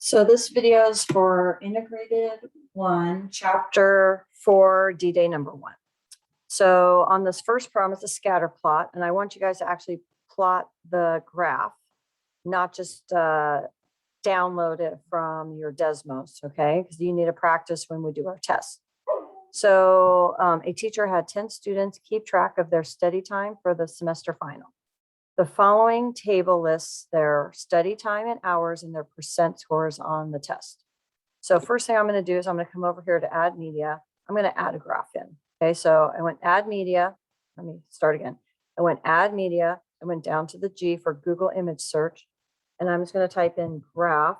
So this video is for integrated 1, chapter 4, D-Day number 1. So on this first problem, it's a scatter plot, and I want you guys to actually plot the graph, not just download it from your Desmos, okay? Because you need to practice when we do our test. So a teacher had 10 students keep track of their study time for the semester final. The following table lists their study time in hours and their percent scores on the test. So first thing I'm going to do is I'm going to come over here to add media. I'm going to add a graph in. Okay, so I went add media. Let me start again. I went add media. I went down to the G for Google image search. And I'm just going to type in graph.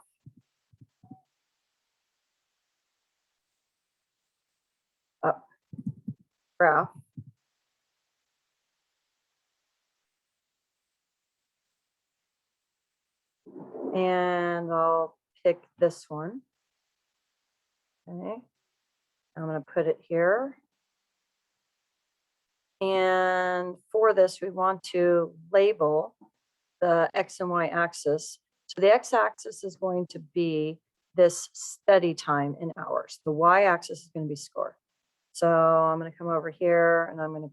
Graph. And I'll pick this one. Okay. I'm going to put it here. And for this, we want to label the X and Y axis. So the X axis is going to be this study time in hours. The Y axis is going to be score. So I'm going to come over here and I'm going to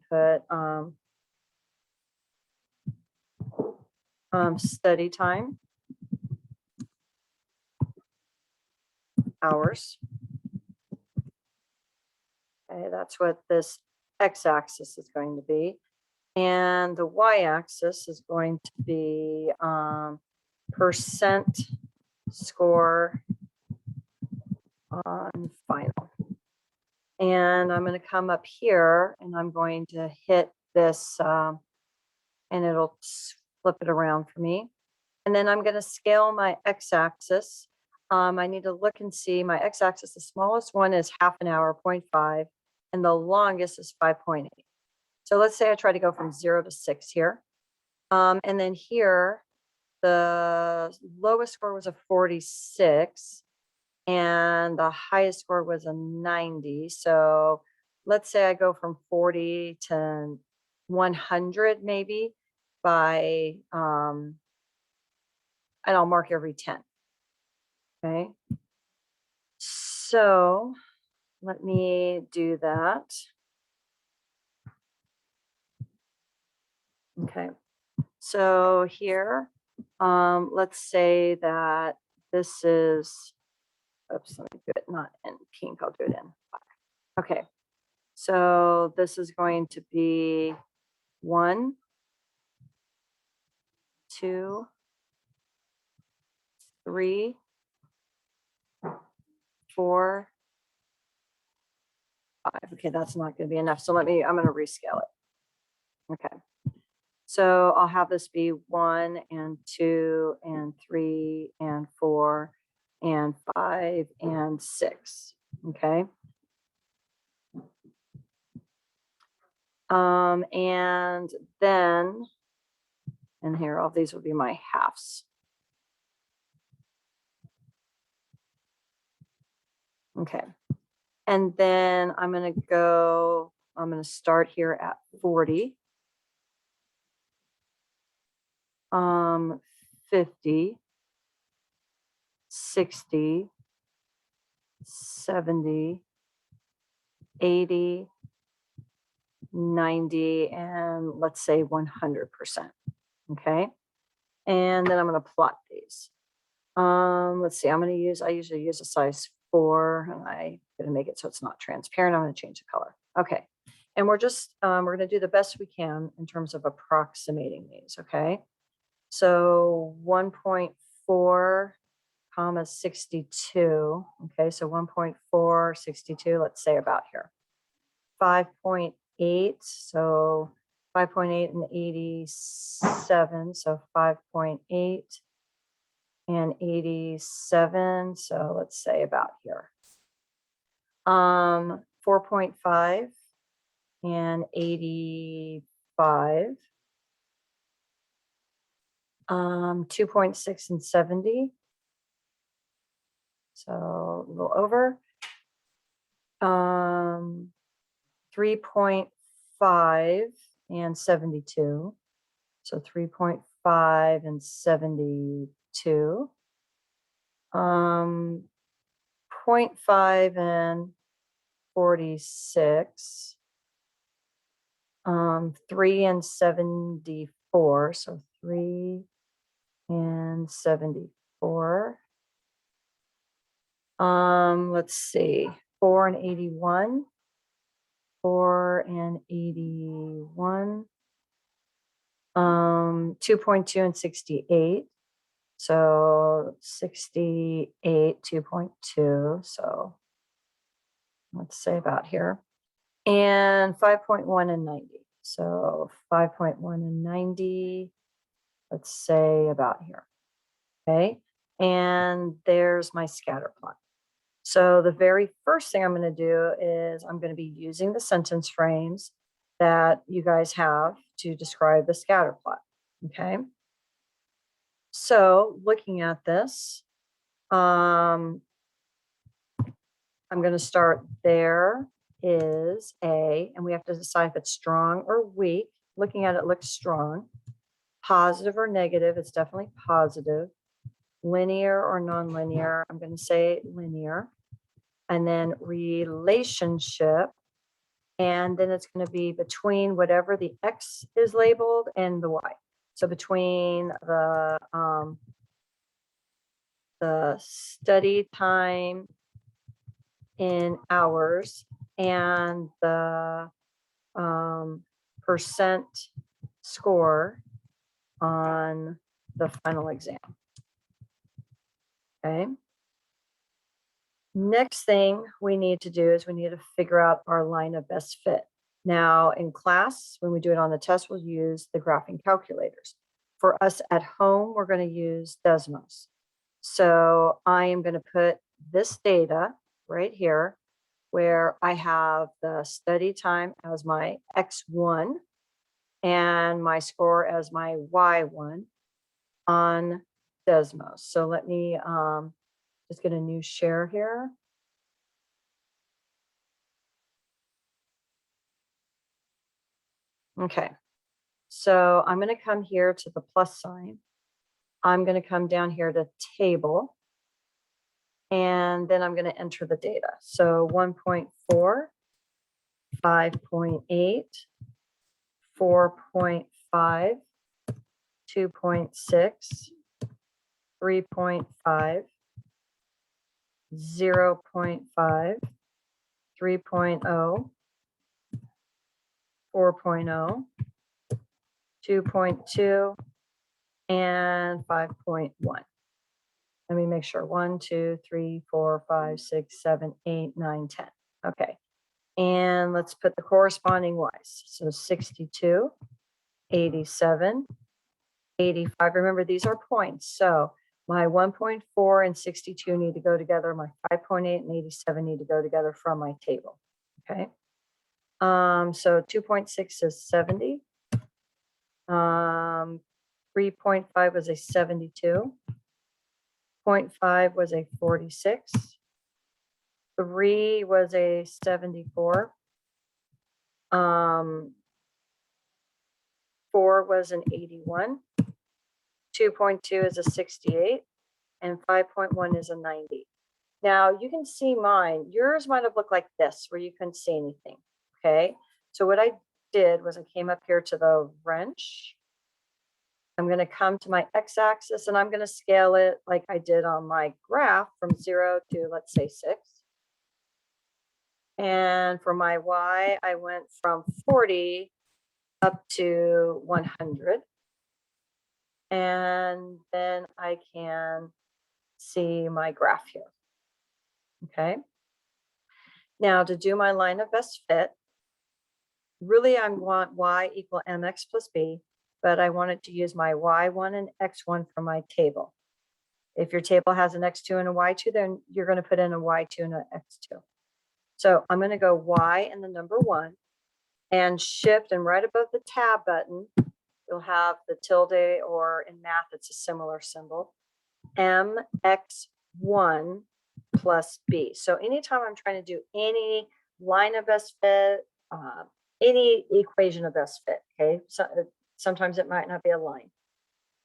put study time, hours. Okay, that's what this X axis is going to be. And the Y axis is going to be percent score on final. And I'm going to come up here and I'm going to hit this and it'll flip it around for me. And then I'm going to scale my x-axis. I need to look and see my x-axis. The smallest one is half an hour, 0.5, and the longest is 5.8. So let's say I try to go from 0 to 6 here. And then here, the lowest score was a 46. And the highest score was a 90. So let's say I go from 40 to 100 maybe by, and I'll mark every 10. Okay. So let me do that. Okay. So here, let's say that this is, oops, let me do it not in pink, I'll do it in black. Okay, so this is going to be 1, 2, 3, 4, 5. Okay, that's not going to be enough. So I'm going to rescale it. Okay. So I'll have this be 1 and 2 and 3 and 4 and 5 and 6. Okay. And then, and here, all these will be my halves. Okay. And then I'm going to start here at 40. 50, 60, 70, 80, 90, and let's say 100%. Okay. And then I'm going to plot these. Let's see, I usually use a size 4 and I'm going to make it so it's not transparent. I'm going to change the color. Okay. And we're going to do the best we can in terms of approximating these. Okay. So 1.4 comma 62. Okay, so 1.4, 62, let's say about here. 5.8, so 5.8 and 87, so 5.8 and 87, so let's say about here. 4.5 and 85. 2.6 and 70. So a little over. 3.5 and 72. So 3.5 and 72. 0.5 and 46. 3 and 74. So 3 and 74. Let's see. 4 and 81. 4 and 81. 2.2 and 68. So 68, 2.2. So let's say about here. And 5.1 and 90. So 5.1 and 90. Let's say about here. Okay. And there's my scatter plot. So the very first thing I'm going to do is I'm going to be using the sentence frames that you guys have to describe the scatter plot. Okay. So looking at this, I'm going to start there is a, and we have to decide if it's strong or weak. Looking at it looks strong. Positive or negative, it's definitely positive. Linear or nonlinear, I'm going to say linear. And then relationship, and then it's going to be between whatever the X is labeled and the Y. So between the study time in hours and the percent score on the final exam. Okay. Next thing we need to do is we need to figure out our line of best fit. Now in class, when we do it on the test, we'll use the graphing calculators. For us at home, we're going to use Desmos. So I am going to put this data right here where I have the study time as my X1 and my score as my Y1 on Desmos. So let me just get a new share here. Okay, so I'm going to come here to the plus sign. I'm going to come down here to table. And then I'm going to enter the data. So 1.4, 5.8, 4.5, 2.6, 3.5, 0.5, 3.0, 4.0, 2.2, and 5.1. Let me make sure. 1, 2, 3, 4, 5, 6, 7, 8, 9, 10. Okay. And let's put the corresponding Y's. So 62, 87, 85. Remember, these are points. So my 1.4 and 62 need to go together. My 5.8 and 87 need to go together from my table. Okay. So 2.6 is 70. 3.5 was a 72. 0.5 was a 46. 3 was a 74. 4 was an 81. 2.2 is a 68. And 5.1 is a 90. Now you can see mine. Yours might have looked like this, where you couldn't see anything. Okay. So what I did was I came up here to the wrench. I'm going to come to my x-axis and I'm going to scale it like I did on my graph from 0 to, let's say, 6. And for my y, I went from 40 up to 100. And then I can see my graph here. Okay. Now to do my line of best fit, really I want y equal mx plus b, but I wanted to use my y1 and x1 for my table. If your table has an x2 and a y2, then you're going to put in a y2 and an x2. So I'm going to go y and the number 1 and shift, and right above the tab button, you'll have the tilde, or in math, it's a similar symbol, mx1 plus b. So anytime I'm trying to do any line of best fit, any equation of best fit, okay? So sometimes it might not be a line.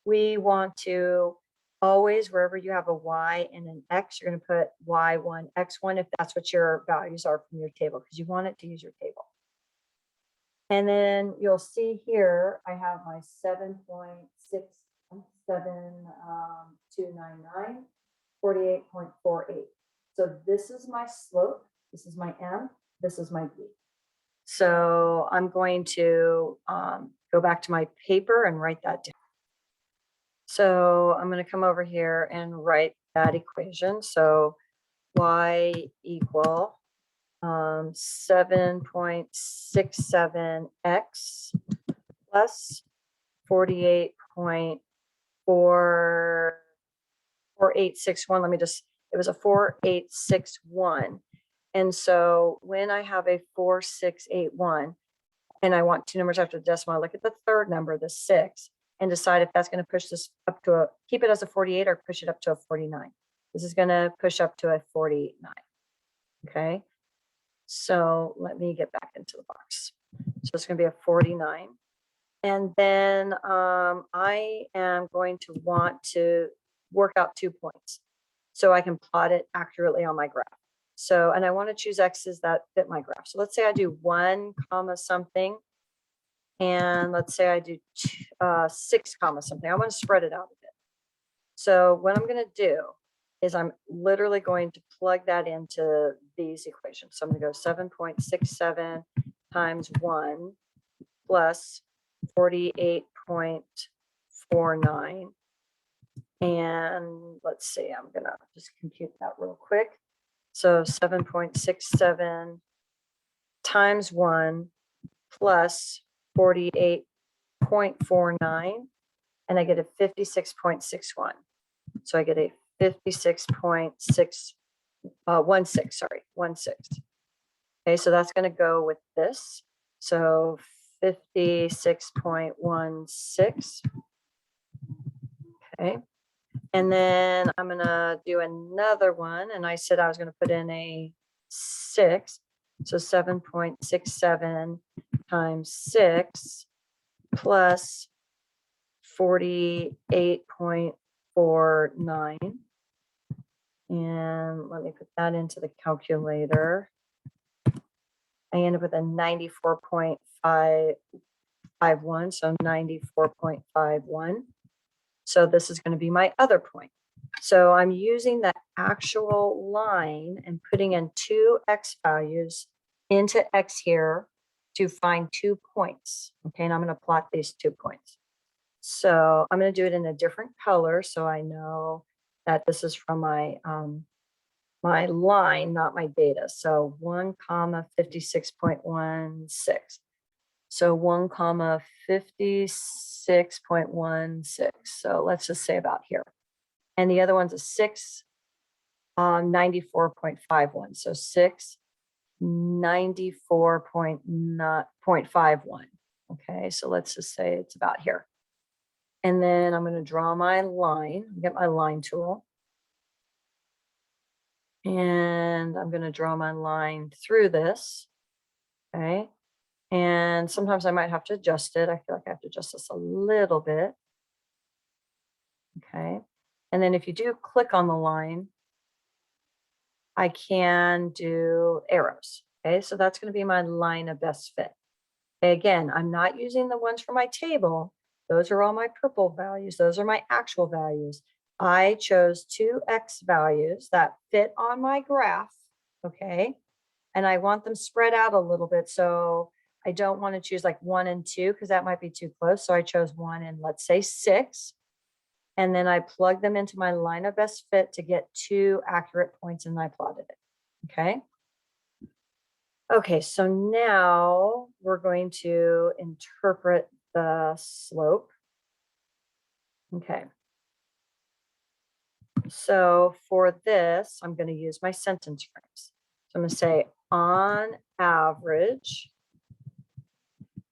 We want to always wherever you have a y and an x, you're going to put y1, x1 if that's what your values are from your table, because you want it to use your table. And then you'll see here, I have my 7.67299, 48.48. So this is my slope, this is my m, this is my b. So I'm going to go back to my paper and write that down. So I'm going to come over here and write that equation. So y equal 7.67x plus 48.4861. Let me just, it was a 4861. And so when I have a 4681 and I want two numbers after the decimal, I look at the third number, the 6, and decide if that's going to push this up to a, keep it as a 48 or push it up to a 49. This is going to push up to a 49. Okay. So let me get back into the box. So it's going to be a 49. And then I am going to want to work out 2 points so I can plot it accurately on my graph. So, and I want to choose x's that fit my graph. So let's say I do 1 comma something. And let's say I do 6 comma something. I want to spread it out a bit. So what I'm going to do is I'm literally going to plug that into these equations. So I'm going to go 7.67 times 1 plus 48.49. And let's see, I'm going to just compute that real quick. So 7.67 times 1 plus 48.49, and I get a 56.61. So I get a 56.616, 16. Okay, so that's going to go with this. So 56.16. Okay. And then I'm going to do another one. And I said I was going to put in a 6. So 7.67 times 6 plus 48.49. And let me put that into the calculator. I end up with a 94.551. So 94.51. So this is going to be my other point. So I'm using the actual line and putting in 2 x values into x here to find 2 points. Okay, and I'm going to plot these 2 points. So I'm going to do it in a different color so I know that this is from my my line, not my data. So 1 comma 56.16. So 1 comma 56.16. So let's just say about here. And the other one's a 6, 94.51. So 6, 94.51. Okay, so let's just say it's about here. And then I'm going to draw my line, get my line tool. And I'm going to draw my line through this. Okay. And sometimes I might have to adjust it. I feel like I have to adjust this a little bit. Okay. And then if you do click on the line, I can do arrows. Okay. So that's going to be my line of best fit. Okay, again, I'm not using the ones for my table. Those are all my purple values. Those are my actual values. I chose 2 x values that fit on my graph. Okay. And I want them spread out a little bit. So I don't want to choose like 1 and 2 because that might be too close. So I chose 1 and let's say 6. And then I plug them into my line of best fit to get 2 accurate points and I plotted it. Okay. Okay, so now we're going to interpret the slope. Okay. So for this, I'm going to use my sentence frames. So I'm going to say on average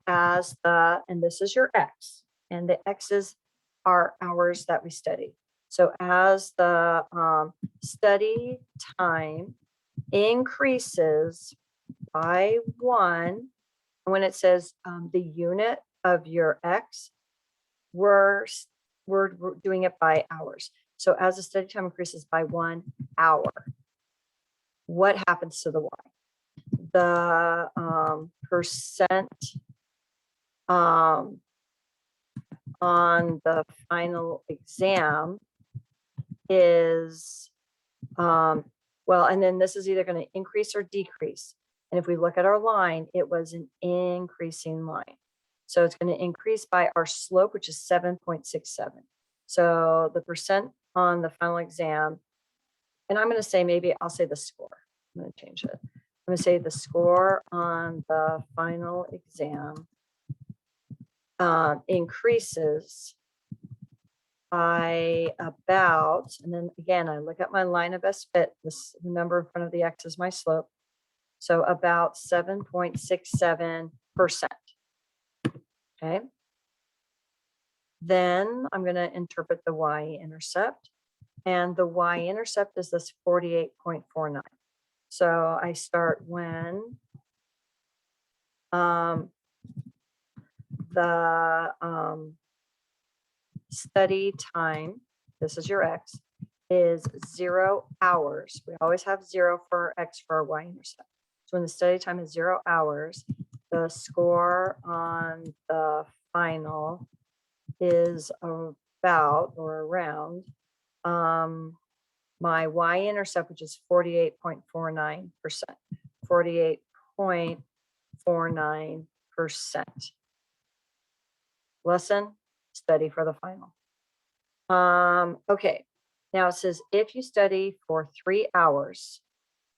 as the, and this is your x, and the x's are hours that we study. So as the study time increases by 1, when it says the unit of your x, we're doing it by hours. So as the study time increases by 1 hour, what happens to the y? The percent on the final exam is, well, and then this is either going to increase or decrease. And if we look at our line, it was an increasing line. So it's going to increase by our slope, which is 7.67. So the percent on the final exam, and I'm going to say, maybe I'll say the score. I'm going to change it. I'm going to say the score on the final exam increases by about, and then again, I look at my line of best fit, this number in front of the X is my slope. So about 7.67%. Okay. Then I'm going to interpret the y-intercept, and the y-intercept is this 48.49. So I start when the study time, this is your X, is 0 hours. We always have 0 for X for our y-intercept. So when the study time is 0 hours, the score on the final is about or around my y-intercept, which is 48.49%. 48.49%. Lesson, study for the final. Okay, now it says if you study for 3 hours,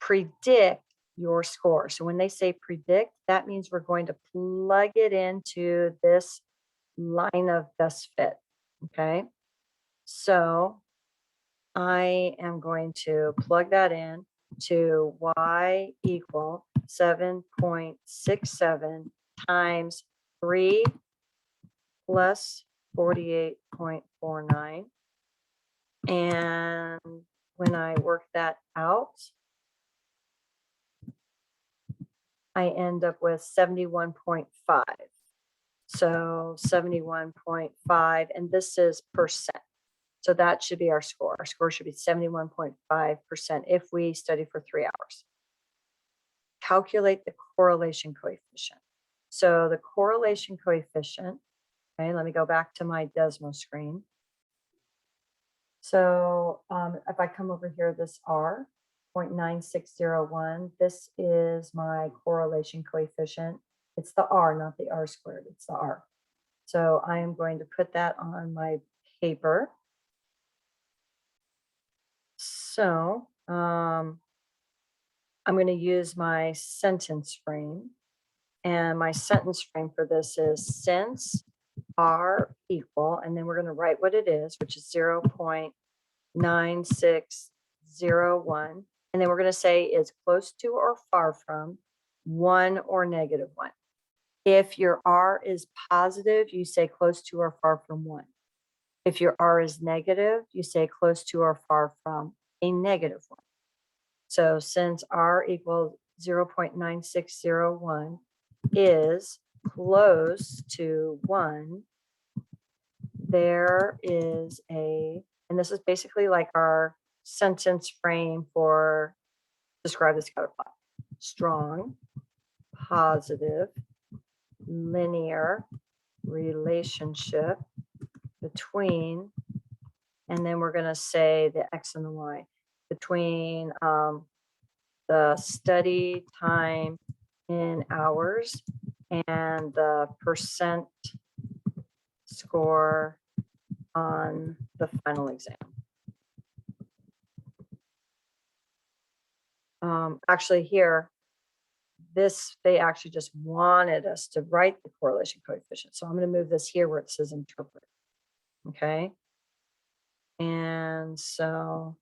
predict your score. So when they say predict, that means we're going to plug it into this line of best fit. Okay, so I am going to plug that in to y equal 7.67 times 3 plus 48.49. And when I work that out, I end up with 71.5. So 71.5, and this is percent. So that should be our score. Our score should be 71.5% if we study for 3 hours. Calculate the correlation coefficient. So the correlation coefficient, okay, let me go back to my Desmo screen. So if I come over here, this R, 0.9601, this is my correlation coefficient. It's the R, not the R squared, it's the R. So I am going to put that on my paper. So I'm going to use my sentence frame. And my sentence frame for this is since R equal, and then we're going to write what it is, which is 0.9601. And then we're going to say is close to or far from 1 or negative 1. If your R is positive, you say close to or far from 1. If your R is negative, you say close to or far from a negative 1. So since R equals 0.9601 is close to 1, there is a, and this is basically like our sentence frame for describe the scatter plot. Strong, positive, linear relationship between, and then we're going to say the X and the Y, between the study time in hours and the percent score on the final exam. Actually here, this, they actually just wanted us to write the correlation coefficient. So I'm going to move this here where it says interpret. Okay. And so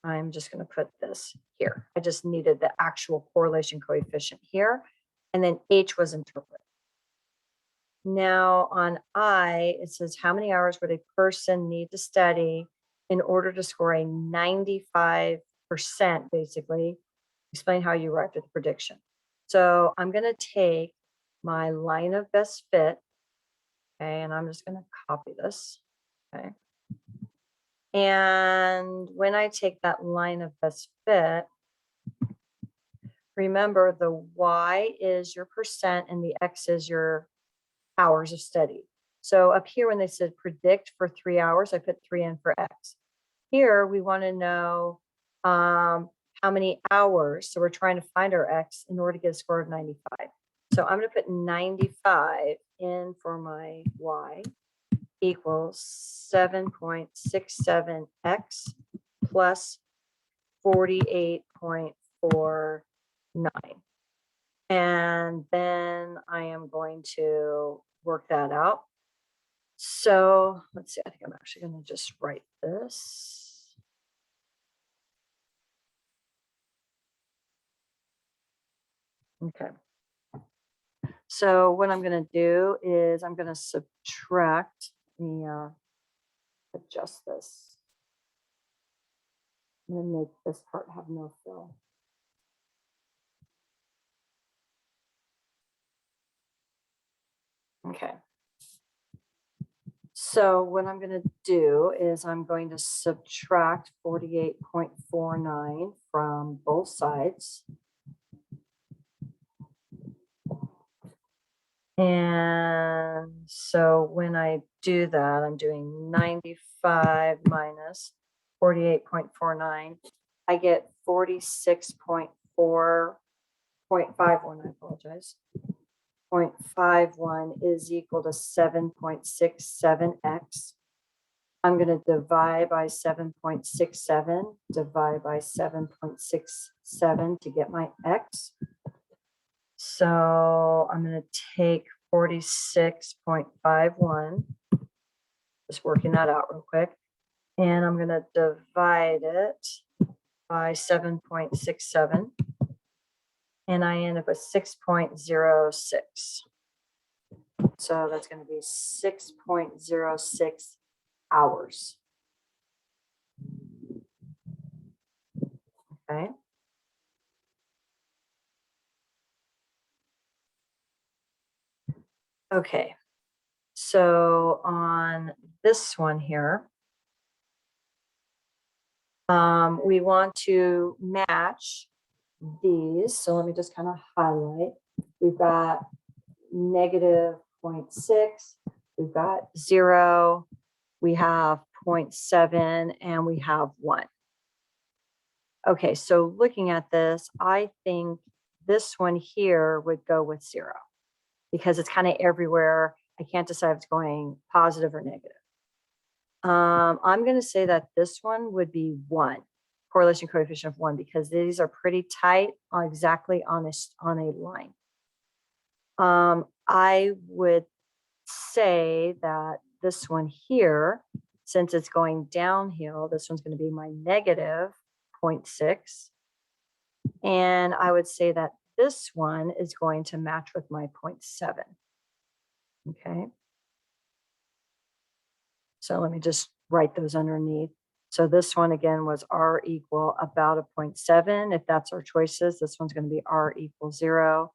I'm just going to put this here. I just needed the actual correlation coefficient here. And then H was interpret. Now on I, it says how many hours would a person need to study in order to score a 95%, basically. Explain how you arrived at the prediction. So I'm going to take my line of best fit. Okay, and I'm just going to copy this. Okay. And when I take that line of best fit, remember the Y is your percent and the X is your hours of study. So up here, when they said predict for 3 hours, I put 3 in for X. Here, we want to know how many hours. So we're trying to find our X in order to get a score of 95. So I'm going to put 95 in for my Y equals 7.67X plus 48.49. And then I am going to work that out. So let's see, I think I'm actually going to just write this. Okay. So what I'm going to do is I'm going to subtract, let me adjust this. I'm going to make this part have no fill. Okay. So what I'm going to do is I'm going to subtract 48.49 from both sides. And so when I do that, I'm doing 95 minus 48.49. I get 46.4.51. I apologize. 0.51 is equal to 7.67x. I'm going to divide by 7.67, divide by 7.67 to get my x. So I'm going to take 46.51, just working that out real quick, and I'm going to divide it by 7.67, and I end up with 6.06. So that's going to be 6.06 hours. Okay. Okay. So on this one here, we want to match these. So let me just kind of highlight. We've got negative 0.6, we've got 0, we have 0.7, and we have 1. Okay, so looking at this, I think this one here would go with 0 because it's kind of everywhere. I can't decide if it's going positive or negative. I'm going to say that this one would be 1, correlation coefficient of 1, because these are pretty tight, exactly on a line. I would say that this one here, since it's going downhill, this one's going to be my negative 0.6. And I would say that this one is going to match with my 0.7. Okay. So let me just write those underneath. So this one again was R equal about a 0.7. If that's our choices, this one's going to be R equal 0.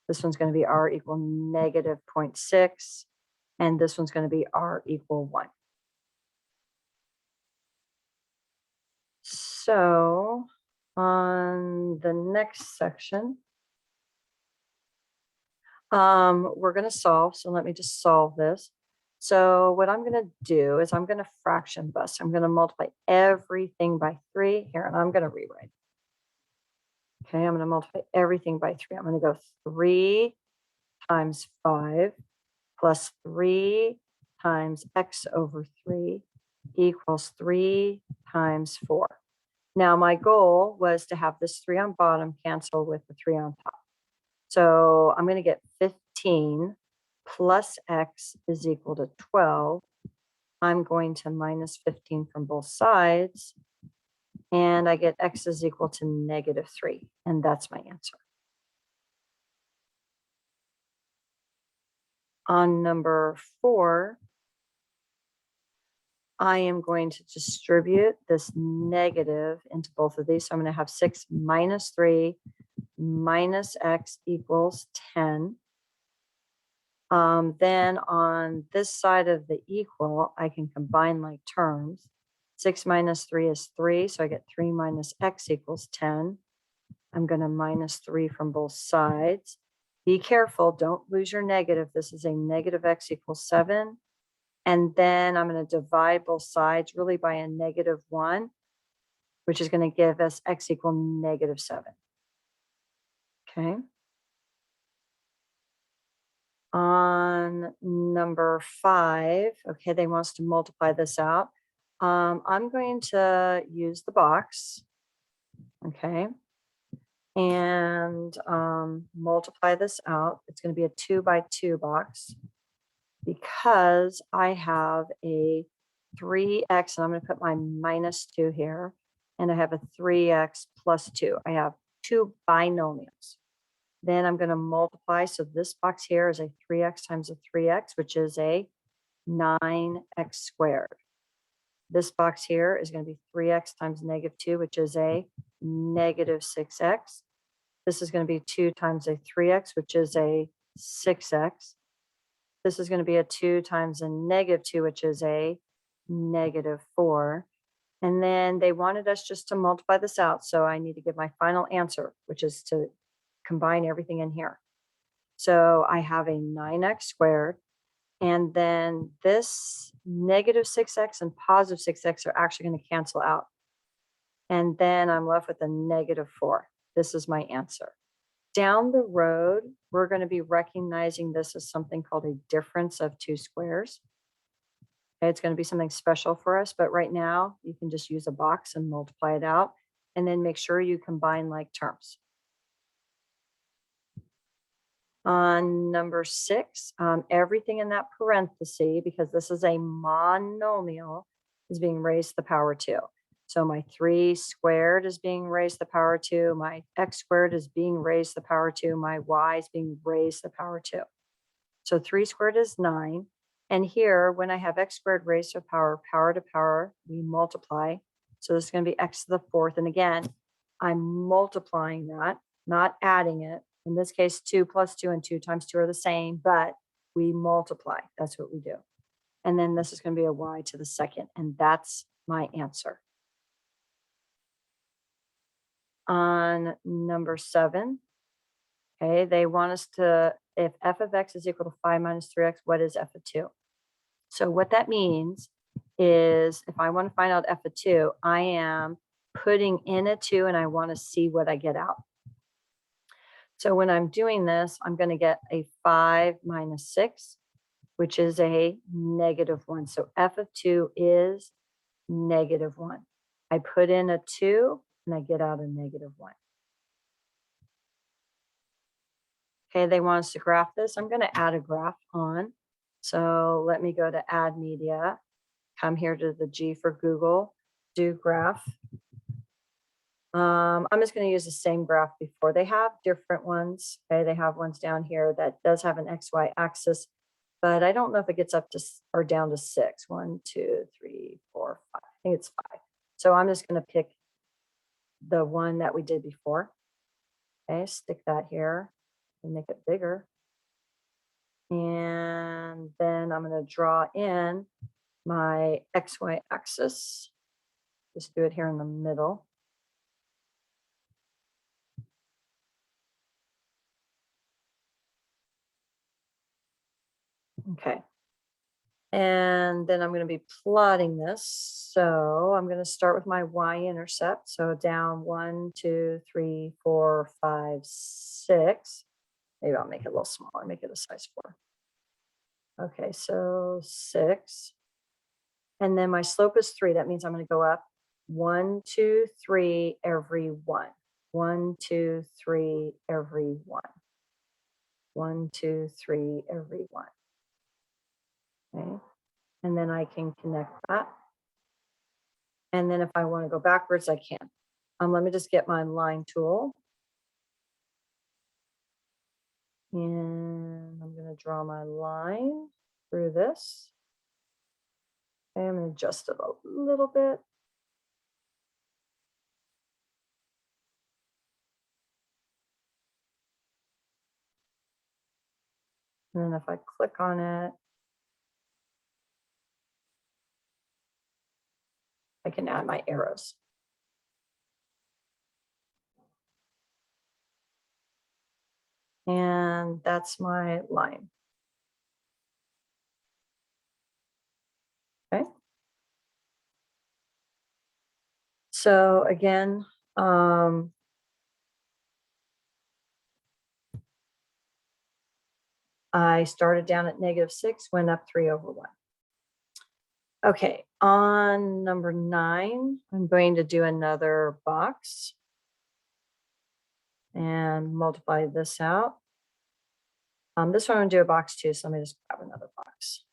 This one's going to be R equal negative 0.6. And this one's going to be R equal 1. So on the next section, we're going to solve. So let me just solve this. So what I'm going to do is I'm going to fraction bust. I'm going to multiply everything by 3 here, and I'm going to rewrite. Okay, I'm going to multiply everything by 3. I'm going to go 3 times 5 plus 3 times x over 3 equals 3 times 4. Now my goal was to have this 3 on bottom cancel with the 3 on top. So I'm going to get 15 plus x is equal to 12. I'm going to minus 15 from both sides, and I get x is equal to negative 3, and that's my answer. On number 4, I am going to distribute this negative into both of these. So I'm going to have 6 minus 3 minus x equals 10. Then on this side of the equal, I can combine like terms. 6 minus 3 is 3, so I get 3 minus x equals 10. I'm going to minus 3 from both sides. Be careful, don't lose your negative. This is a negative x equals 7. And then I'm going to divide both sides really by a negative 1, which is going to give us x equal negative 7. Okay. On number 5, okay, they want us to multiply this out. I'm going to use the box, okay, and multiply this out. It's going to be a 2 by 2 box because I have a 3x, and I'm going to put my minus 2 here, and I have a 3x plus 2. I have two binomials. Then I'm going to multiply. So this box here is a 3x times a 3x, which is a 9x squared. This box here is going to be 3x times negative 2, which is a negative 6x. This is going to be 2 times a 3x, which is a 6x. This is going to be a 2 times a negative 2, which is a negative 4. And then they wanted us just to multiply this out. So I need to give my final answer, which is to combine everything in here. So I have a 9x squared. And then this negative 6x and positive 6x are actually going to cancel out. And then I'm left with a negative 4. This is my answer. Down the road, we're going to be recognizing this as something called a difference of two squares. It's going to be something special for us, but right now you can just use a box and multiply it out, and then make sure you combine like terms. On number 6, everything in that parenthesis, because this is a monomial, is being raised to the power 2. So my 3 squared is being raised to the power 2. My x squared is being raised to the power 2. My y is being raised to the power 2. So 3 squared is 9. And here, when I have x squared raised to the power to power, we multiply. So this is going to be x to the 4th. And again, I'm multiplying that, not adding it. In this case, 2 plus 2 and 2 times 2 are the same, but we multiply. That's what we do. And then this is going to be a y to the 2nd. And that's my answer. On number 7, okay, they want us to, if f of x is equal to 5 minus 3x, what is f of 2? So what that means is if I want to find out f of 2, I am putting in a 2 and I want to see what I get out. So when I'm doing this, I'm going to get a 5 minus 6, which is a negative 1. So f of 2 is negative 1. I put in a 2 and I get out a negative 1. Okay, they want us to graph this. I'm going to add a graph on. So let me go to add media, come here to the G for Google, do graph. I'm just going to use the same graph before. They have different ones. Okay, they have ones down here that does have an XY axis, but I don't know if it gets up to or down to 6. 1, 2, 3, 4, 5. I think it's 5. So I'm just going to pick the one that we did before. Okay, stick that here and make it bigger. And then I'm going to draw in my XY axis. Just do it here in the middle. Okay. And then I'm going to be plotting this. So I'm going to start with my y-intercept. So down 1, 2, 3, 4, 5, 6. Maybe I'll make it a little smaller, make it a size 4. Okay, so 6. And then my slope is 3. That means I'm going to go up 1, 2, 3 every 1. 1, 2, 3 every 1. 1, 2, 3 every 1. Okay. And then I can connect that. And then if I want to go backwards, I can. Let me just get my line tool. And I'm going to draw my line through this. Okay, I'm going to adjust it a little bit. And then if I click on it, I can add my arrows. And that's my line. Okay. So again, I started down at -6, went up 3/1. Okay, on number 9, I'm going to do another box and multiply this out. This one I'm going to do a box too, so let me just grab another box.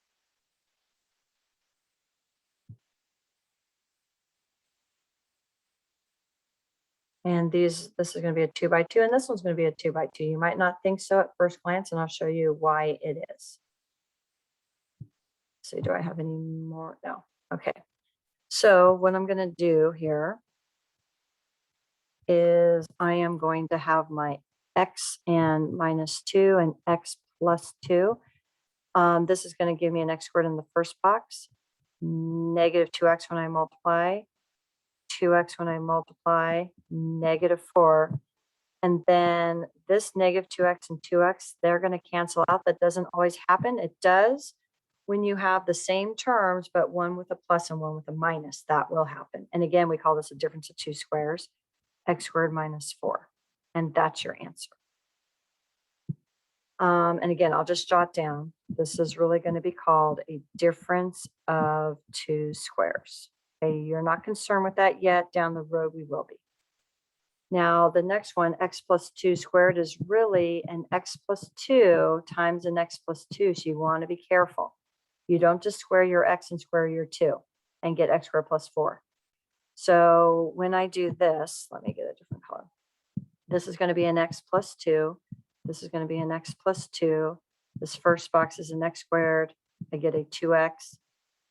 And this is going to be a 2 by 2, and this one's going to be a 2 by 2. You might not think so at first glance, and I'll show you why it is. So do I have any more? No. Okay. So what I'm going to do here is I am going to have my x and -2 and x plus 2. This is going to give me an x squared in the first box, -2x when I multiply, 2x when I multiply, -4. And then this -2x and 2x, they're going to cancel out. That doesn't always happen. It does when you have the same terms, but one with a plus and one with a minus. That will happen. And again, we call this a difference of two squares, x squared minus 4. And that's your answer. And again, I'll just jot down, this is really going to be called a difference of two squares. Okay, you're not concerned with that yet. Down the road, we will be. Now, the next one, x plus 2 squared, is really an x plus 2 times an x plus 2. So you want to be careful. You don't just square your x and square your 2 and get x squared plus 4. So when I do this, let me get a different color. This is going to be an x plus 2. This is going to be an x plus 2. This first box is an x squared. I get a 2x.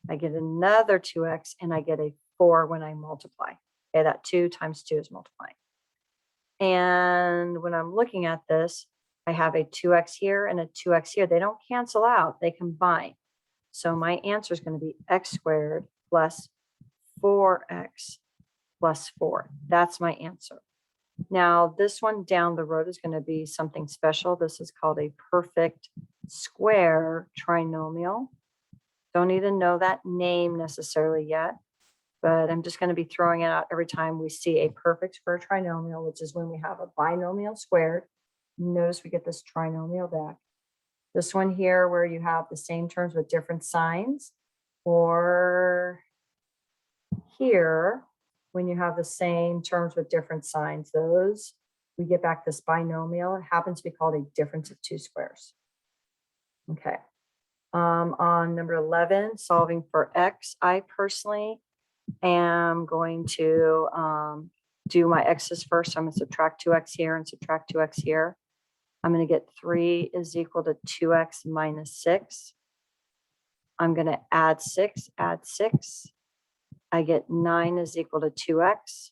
I get another 2x, and I get a 4 when I multiply. Okay, that 2 times 2 is multiplying. And when I'm looking at this, I have a 2x here and a 2x here. They don't cancel out, they combine. So my answer is going to be x squared plus 4x plus 4. That's my answer. Now, this one down the road is going to be something special. This is called a perfect square trinomial. Don't even know that name necessarily yet, but I'm just going to be throwing it out every time we see a perfect square trinomial, which is when we have a binomial squared. Notice we get this trinomial back. This one here where you have the same terms with different signs, or here when you have the same terms with different signs, those we get back this binomial. It happens to be called a difference of two squares. Okay. On number 11, solving for x, I personally am going to do my x's first. So I'm going to subtract 2x here and subtract 2x here. I'm going to get 3 is equal to 2x minus 6. I'm going to add 6, I get 9 is equal to 2x.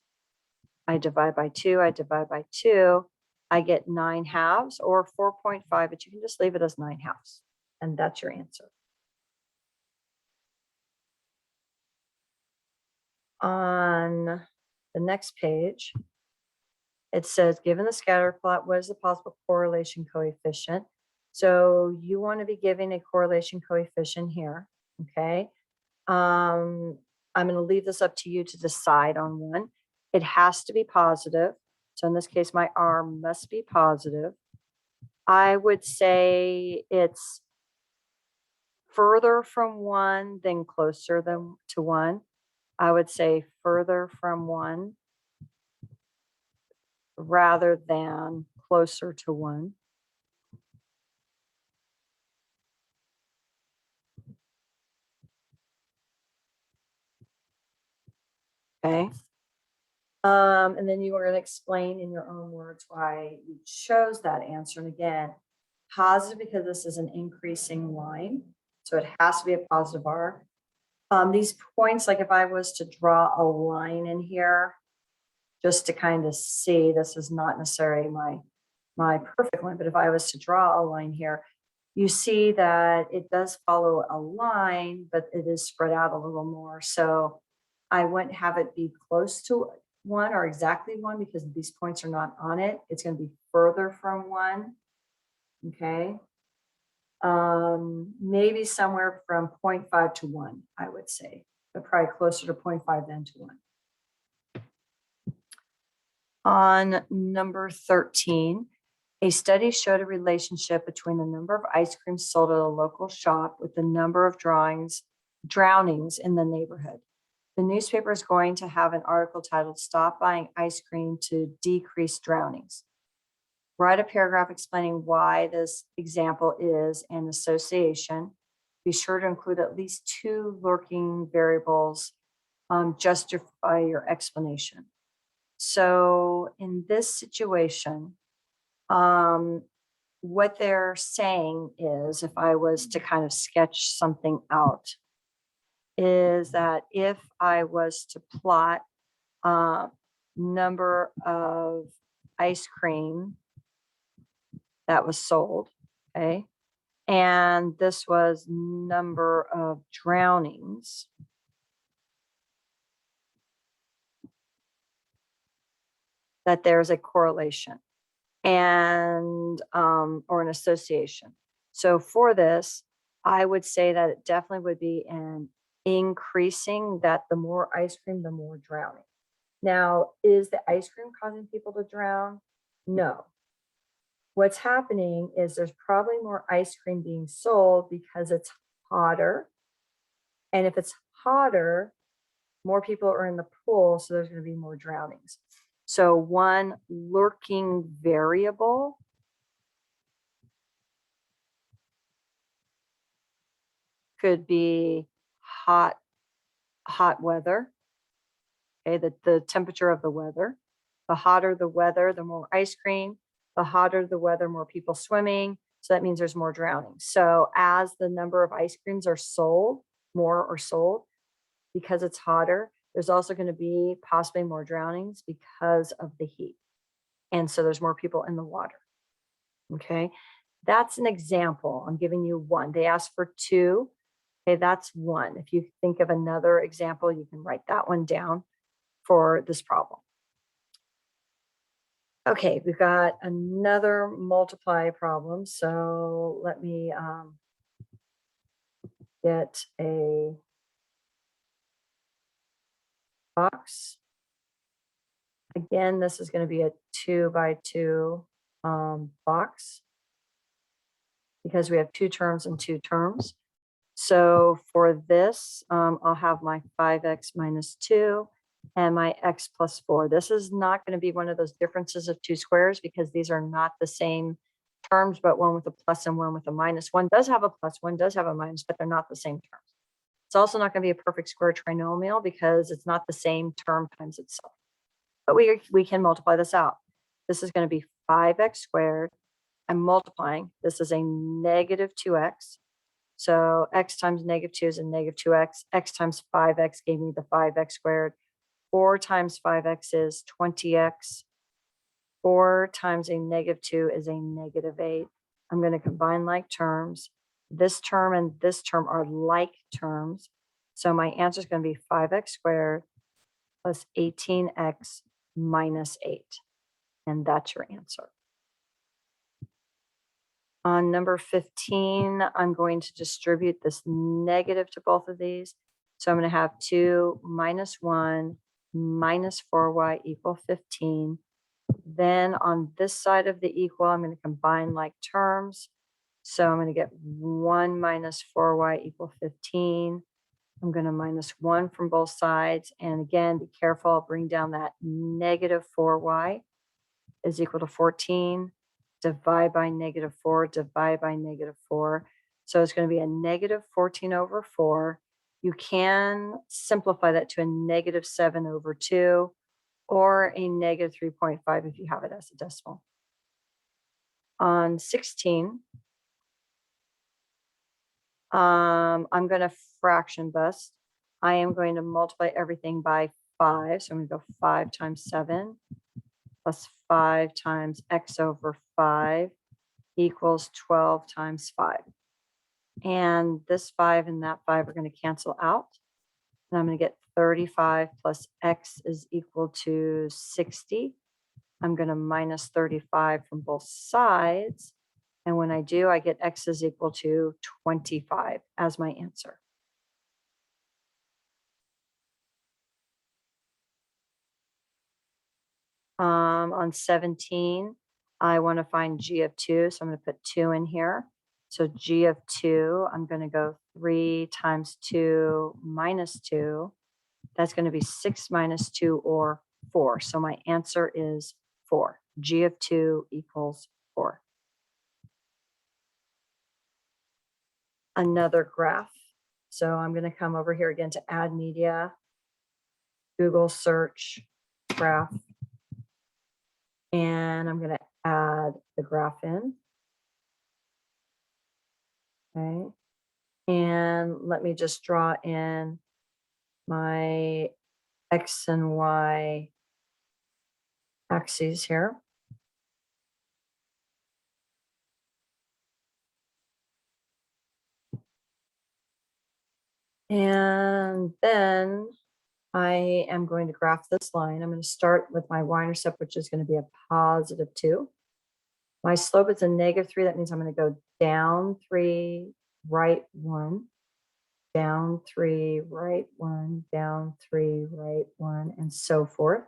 I divide by 2, I divide by 2. I get 9 halves or 4.5, but you can just leave it as 9 halves. And that's your answer. On the next page, it says, given the scatter plot, what is the possible correlation coefficient? So you want to be giving a correlation coefficient here, okay? I'm going to leave this up to you to decide on one. It has to be positive. So in this case, my R must be positive. I would say it's further from 1 than closer than to 1. I would say further from 1 rather than closer to 1. Okay. And then you are going to explain in your own words why you chose that answer. And again, positive because this is an increasing line. So it has to be a positive R. These points, like if I was to draw a line in here, just to kind of see, this is not necessarily my perfect line, but if I was to draw a line here, you see that it does follow a line, but it is spread out a little more. So I wouldn't have it be close to 1 or exactly 1 because these points are not on it. It's going to be further from 1. Okay. Maybe somewhere from 0.5 to 1, I would say, but probably closer to 0.5 than to 1. On number 13, a study showed a relationship between the number of ice creams sold at a local shop with the number of drownings in the neighborhood. The newspaper is going to have an article titled "Stop Buying Ice Cream to Decrease Drownings." Write a paragraph explaining why this example is an association. Be sure to include at least 2 lurking variables. Justify your explanation. So in this situation, what they're saying is, if I was to kind of sketch something out, is that if I was to plot number of ice cream that was sold, okay, and this was number of drownings, that there's a correlation and or an association. So for this, I would say that it definitely would be an increasing, that the more ice cream, the more drowning. Now, is the ice cream causing people to drown? No. What's happening is there's probably more ice cream being sold because it's hotter. And if it's hotter, more people are in the pool, so there's going to be more drownings. So one lurking variable could be hot weather. Okay, the temperature of the weather. The hotter the weather, the more ice cream. The hotter the weather, more people swimming. So that means there's more drowning. So as the number of ice creams are sold, more are sold, because it's hotter, there's also going to be possibly more drownings because of the heat. And so there's more people in the water. Okay, that's an example. I'm giving you one. They asked for 2. Okay, that's 1. If you think of another example, you can write that one down for this problem. Okay, we've got another multiply problem. So let me get a box. Again, this is going to be a 2 by 2 box because we have 2 terms and 2 terms. So for this, I'll have my 5x minus 2 and my x plus 4. This is not going to be one of those differences of 2 squares because these are not the same terms, but one with a plus and one with a minus. One does have a plus, one does have a minus, but they're not the same terms. It's also not going to be a perfect square trinomial because it's not the same term times itself. But we can multiply this out. This is going to be 5x squared. I'm multiplying. This is a negative 2x. So x times negative 2 is a negative 2x. X times 5x gave me the 5x squared. 4 times 5x is 20x. 4 times a negative 2 is a negative 8. I'm going to combine like terms. This term and this term are like terms. So my answer is going to be 5x squared plus 18x minus 8. And that's your answer. On number 15, I'm going to distribute this negative to both of these. So I'm going to have 2 minus 1 minus 4y equal 15. Then on this side of the equal, I'm going to combine like terms. So I'm going to get 1 minus 4y equal 15. I'm going to minus 1 from both sides. And again, be careful, I'll bring down that negative 4y is equal to 14. Divide by negative 4, divide by negative 4. So it's going to be a negative 14 over 4. You can simplify that to a negative 7 over 2 or a negative 3.5 if you have it as a decimal. On 16, I'm going to fraction bust. I am going to multiply everything by 5. So I'm going to go 5 times 7 plus 5 times x over 5 equals 12 times 5. And this 5 and that 5 are going to cancel out. And I'm going to get 35 plus x is equal to 60. I'm going to minus 35 from both sides. And when I do, I get x is equal to 25 as my answer. On 17, I want to find g of 2, so I'm going to put 2 in here. So g of 2, I'm going to go 3 times 2 minus 2. That's going to be 6 minus 2 or 4. So my answer is 4. G of 2 equals 4. Another graph. So I'm going to come over here again to add media, Google search, graph, and I'm going to add the graph in. Okay. And let me just draw in my X and Y axes here. And then I am going to graph this line. I'm going to start with my y-intercept, which is going to be a positive 2. My slope is a negative 3. That means I'm going to go down 3, right 1, down 3, right 1, down 3, right 1, and so forth.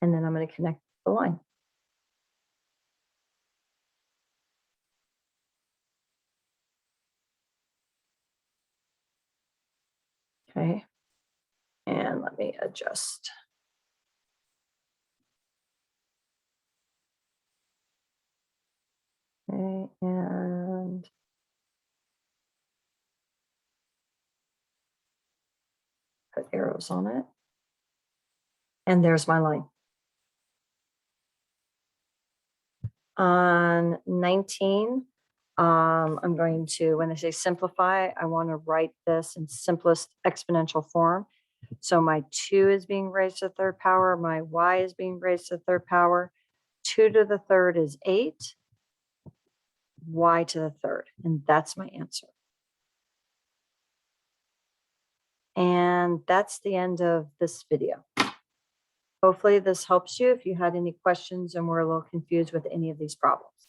And then I'm going to connect the line. Okay. And let me adjust. Okay, and put arrows on it. And there's my line. On 19, I'm going to, when I say simplify, I want to write this in simplest exponential form. So my 2 is being raised to the third power. My y is being raised to the third power. 2 to the third is 8. Y to the third. And that's my answer. And that's the end of this video. Hopefully this helps you if you had any questions and were a little confused with any of these problems.